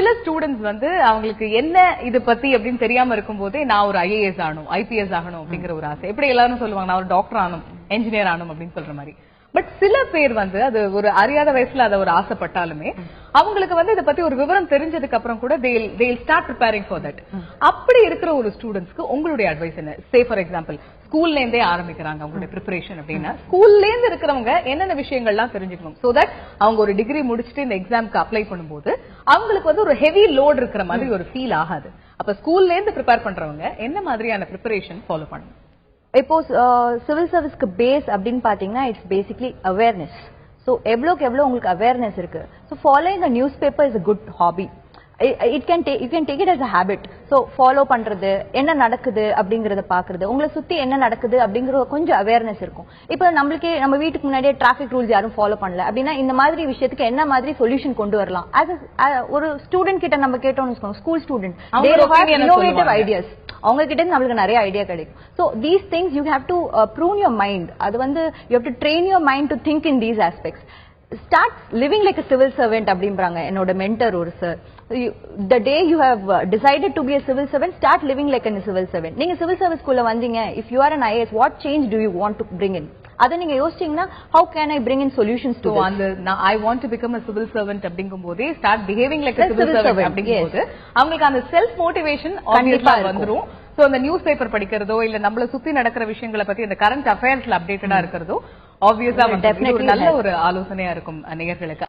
சில ஸ்டூடெண்ட்ஸ் வந்து அவங்களுக்கு என்ன இது பத்தி அப்படின்னு தெரியாம இருக்கும் போதே நான் ஒரு IAS ஆகணும் IPS ஆகணும் அப்படிங்கிற ஒரு ஆசை. எப்படி எல்லாரும் சொல்லுவாங்க நான் ஒரு டாக்டர் ஆகணும் என்ஜினியர் ஆகணும் அப்படின்னு சொல்ற மாதிரி. பட் சில பேர் வந்து அது ஒரு அறியாத வயசுல அதை ஒரு ஆசைப்பட்டாலுமே அவங்களுக்கு வந்து இதை பத்தி ஒரு விவரம் தெரிஞ்சதுக்கு அப்புறம் கூட they'll start preparing for that. அப்படி இருக்கிற ஒரு ஸ்டூடெண்ட்ஸ்க்கு உங்களுடைய அட்வைஸ் என்ன? சே ஃபார் எக்ஸாம்பிள் ஸ்கூல்ல இருந்தே ஆரம்பிக்கிறாங்க அவங்களுடைய ப்ரிப்பரேஷன் அப்படின்னா ஸ்கூல்ல இருந்து இருக்கிறவங்க என்னென்ன விஷயங்கள்லாம் தெரிஞ்சுக்கணும் சோ தட் அவங்க ஒரு டிகிரி முடிச்சுட்டு இந்த எக்ஸாம்க்கு அப்ளை பண்ணும்போது அவங்களுக்கு வந்து ஒரு ஹெவி லோட் இருக்கிற மாதிரி ஒரு ஃபீல் ஆகாது. அப்ப ஸ்கூல்ல இருந்து ப்ரிப்பேர் பண்றவங்க என்ன மாதிரியான ப்ரிப்பரேஷன் ஃபாலோ பண்ணணும்? இப்போ சிவில் சர்வீஸ்க்கு பேஸ் அப்படின்னு பாத்தீங்கன்னா இட்ஸ் பேசிக்லி அவேர்னஸ். ஸோ எவ்வளோக்கு எவ்வளோ உங்களுக்கு அவேர்னஸ் இருக்கு. So following a news paper is a good hobby. You can take it as a habit. So follow பண்றது, என்ன நடக்குது அப்படிங்கறத பாக்குறது, உங்களை சுத்தி என்ன நடக்குது அப்படிங்கிற கொஞ்சம் அவேர்னஸ் இருக்கும். இப்போ நம்மளுக்கே நம்ம வீட்டுக்கு முன்னாடியே டிராபிக் ரூல்ஸ் யாரும் ஃபாலோ பண்ணல அப்படின்னா இந்த மாதிரி விஷயத்துக்கு என்ன மாதிரி சொல்யூஷன் கொண்டு வரலாம். ஒரு ஸ்டூடெண்ட் கிட்ட நம்ம கேட்டோம்னு வச்சுக்கோங்க, ஸ்கூல் ஸ்டூடெண்ட் இன்னோவேட்டிவ் ஐடியாஸ் அவங்க கிட்ட இருந்து நம்மளுக்கு நிறைய ஐடியா கிடைக்கும். So these things you have to prune your mind. அது வந்து you have to train your mind to think in these aspects. Start living like a civil servant அப்படின்றாங்க என்னோட மென்டர் ஒரு sir. The day you have decided to be a civil servant, start living like a civil servant. நீங்க civil service குள்ள வந்தீங்க, if you are an IAS, what change do you want to bring in? அத நீங்க யோசிச்சீங்கன்னா how can I bring in solutions to this? I want to become a civil servant அப்படிங்கும்போதே start behaving like a civil servant அப்படிங்கும்போது அவங்களுக்கு அந்த self motivation ஆப்வியஸா வந்துரும். So அந்த news paper படிக்கிறதோ இல்ல நம்மள சுத்தி நடக்கிற விஷயங்களை பத்தி இந்த கரண்ட் அஃபேர்ஸ்ல அப்டேட்டடா இருக்கிறதோ ஆப்வியஸா நல்ல ஒரு ஆலோசனையா இருக்கும் நேயர்களுக்கு.